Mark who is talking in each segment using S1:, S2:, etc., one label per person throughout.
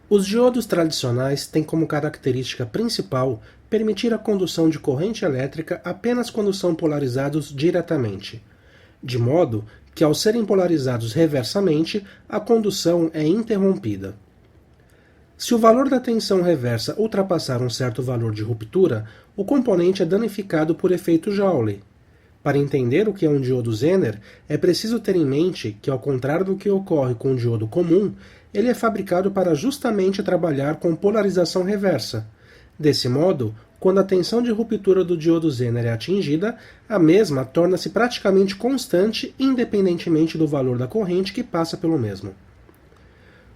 S1: Os diodos tradicionais têm como característica principal permitir a condução de corrente elétrica apenas quando são polarizados diretamente, de modo que, ao serem polarizados reversamente, a condução é interrompida. Se o valor da tensão reversa ultrapassar um certo valor de ruptura, o componente é danificado por efeito Joule. Para entender o que é um diodo Zener, é preciso ter em mente que, ao contrário do que ocorre com o diodo comum, ele é fabricado para justamente trabalhar com polarização reversa. Desse modo, quando a tensão de ruptura do diodo Zener é atingida, a mesma torna-se praticamente constante independentemente do valor da corrente que passa pelo mesmo.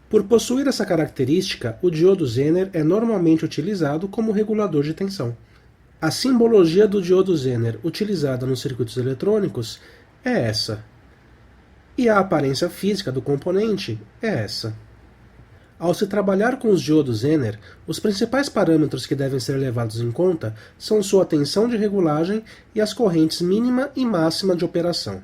S1: Por possuir essa característica, o diodo Zener é normalmente utilizado como regulador de tensão. A simbologia do diodo Zener utilizada nos circuitos eletrônicos é essa. E a aparência física do componente é essa. Ao se trabalhar com os diodos Zener, os principais parâmetros que devem ser levados em conta são sua tensão de regulagem e as correntes mínima e máxima de operação.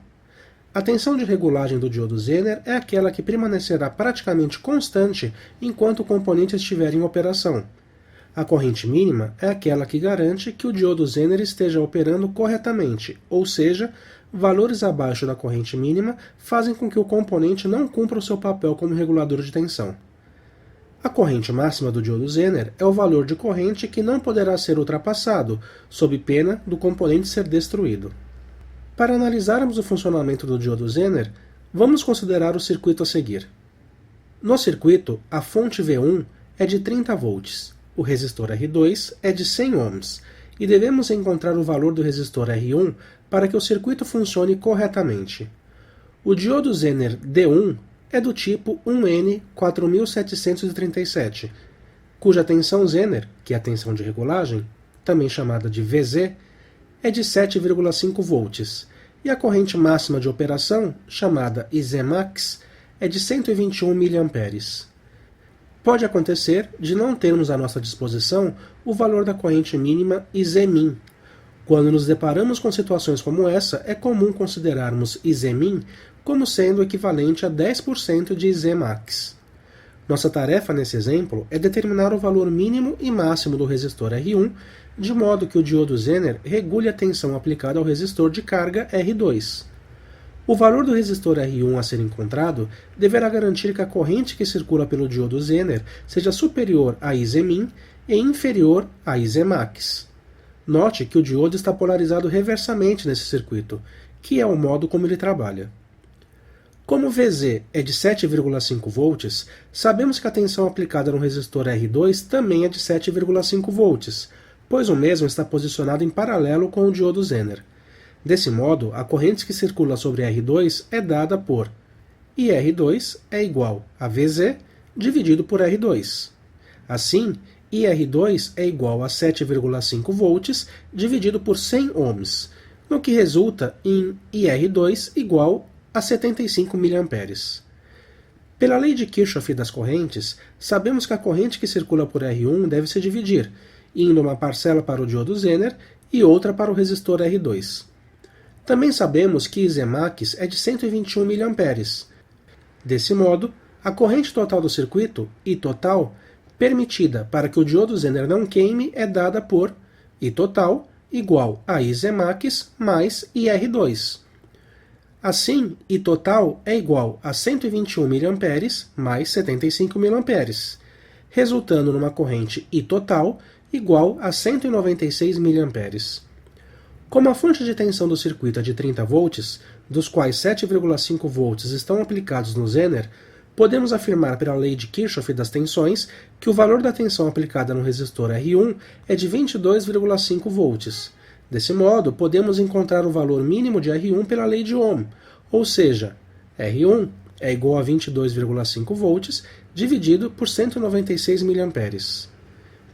S1: A tensão de regulagem do diodo Zener é aquela que permanecerá praticamente constante enquanto o componente estiver em operação. A corrente mínima é aquela que garante que o diodo Zener esteja operando corretamente, ou seja, valores abaixo da corrente mínima fazem com que o componente não cumpra o seu papel como regulador de tensão. A corrente máxima do diodo Zener é o valor de corrente que não poderá ser ultrapassado, sob pena do componente ser destruído. Para analisarmos o funcionamento do diodo Zener, vamos considerar o circuito a seguir. No circuito, a fonte V1 é de 30 volts. O resistor R2 é de 100 ohms, e devemos encontrar o valor do resistor R1 para que o circuito funcione corretamente. O diodo Zener D1 é do tipo 1N4737, cuja tensão Zener, que é a tensão de regulagem, também chamada de VZ, é de 7,5 volts, e a corrente máxima de operação, chamada IZmax, é de 121 mA. Pode acontecer de não termos à nossa disposição o valor da corrente mínima Izmin. Quando nos deparamos com situações como essa, é comum considerarmos Izmin como sendo equivalente a 10% de Izmax. Nossa tarefa nesse exemplo é determinar o valor mínimo e máximo do resistor R1, de modo que o diodo Zener regule a tensão aplicada ao resistor de carga R2. O valor do resistor R1 a ser encontrado deverá garantir que a corrente que circula pelo diodo Zener seja superior a Izmin e inferior a Izmax. Note que o diodo está polarizado reversamente nesse circuito, que é o modo como ele trabalha. Como VZ é de 7,5 volts, sabemos que a tensão aplicada no resistor R2 também é de 7,5 volts, pois o mesmo está posicionado em paralelo com o diodo Zener. Desse modo, a corrente que circula sobre R2 é dada por IR2 é igual a VZ dividido por R2. Assim, IR2 é igual a 7,5 volts dividido por 100 ohms, no que resulta em IR2 igual a 75 mA. Pela lei de Kirchhoff das correntes, sabemos que a corrente que circula por R1 deve se dividir, indo uma parcela para o diodo Zener e outra para o resistor R2. Também sabemos que Izmax é de 121 mA. Desse modo, a corrente total do circuito, I total, permitida para que o diodo Zener não queime, é dada por I total igual a Izmax mais IR2. Assim, I total é igual a 121 mA mais 75 mA, resultando numa corrente I total igual a 196 mA. Como a fonte de tensão do circuito é de 30 volts, dos quais 7,5 volts estão aplicados no Zener, podemos afirmar pela lei de Kirchhoff das tensões que o valor da tensão aplicada no resistor R1 é de 22,5 volts. Desse modo, podemos encontrar o valor mínimo de R1 pela lei de Ohm, ou seja, R1 é igual a 22,5 volts dividido por 196 mA.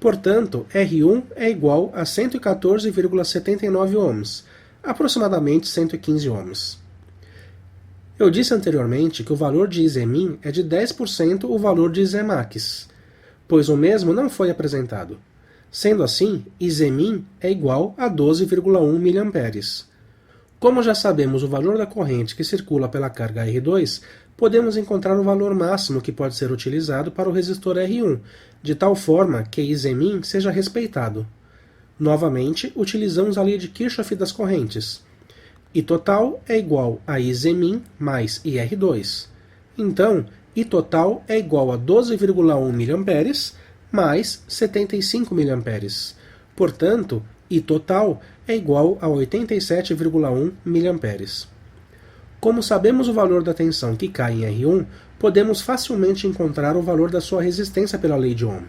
S1: Portanto, R1 é igual a 114,79 ohms, aproximadamente 115 ohms. Eu disse anteriormente que o valor de Izmin é de 10% o valor de Izmax, pois o mesmo não foi apresentado. Sendo assim, Izmin é igual a 12,1 mA. Como já sabemos o valor da corrente que circula pela carga R2, podemos encontrar o valor máximo que pode ser utilizado para o resistor R1, de tal forma que Izemin seja respeitado. Novamente, utilizamos a lei de Kirchhoff das correntes. I total é igual a Izemin mais IR2. Então, I total é igual a 12,1 mA mais 75 mA. Portanto, I total é igual a 87,1 mA. Como sabemos o valor da tensão que cai em R1, podemos facilmente encontrar o valor da sua resistência pela lei de Ohm.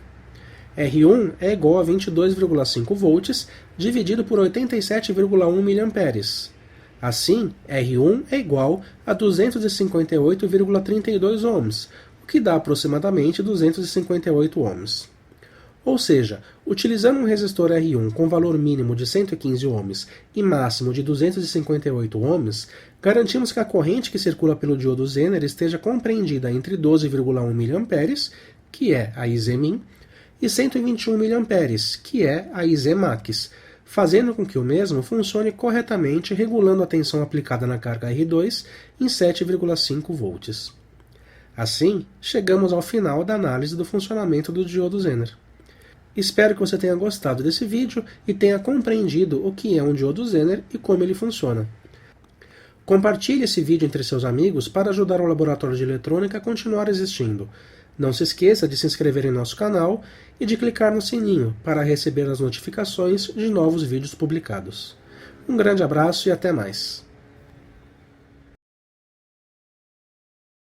S1: R1 é igual a 22,5 volts dividido por 87,1 mA. Assim, R1 é igual a 258,32 ohms, o que dá aproximadamente 258 ohms. Ou seja, utilizando um resistor R1 com valor mínimo de 115 ohms e máximo de 258 ohms, garantimos que a corrente que circula pelo diodo Zener esteja compreendida entre 12,1 mA, que é a Izemin, e 121 mA, que é a Izemax, fazendo com que o mesmo funcione corretamente regulando a tensão aplicada na carga R2 em 7,5 volts. Assim, chegamos ao final da análise do funcionamento do diodo Zener. Espero que você tenha gostado desse vídeo e tenha compreendido o que é um diodo Zener e como ele funciona. Compartilhe esse vídeo entre seus amigos para ajudar o Laboratório de Eletrônica a continuar existindo. Não se esqueça de se inscrever em nosso canal e de clicar no sininho para receber as notificações de novos vídeos publicados. Um grande abraço e até mais!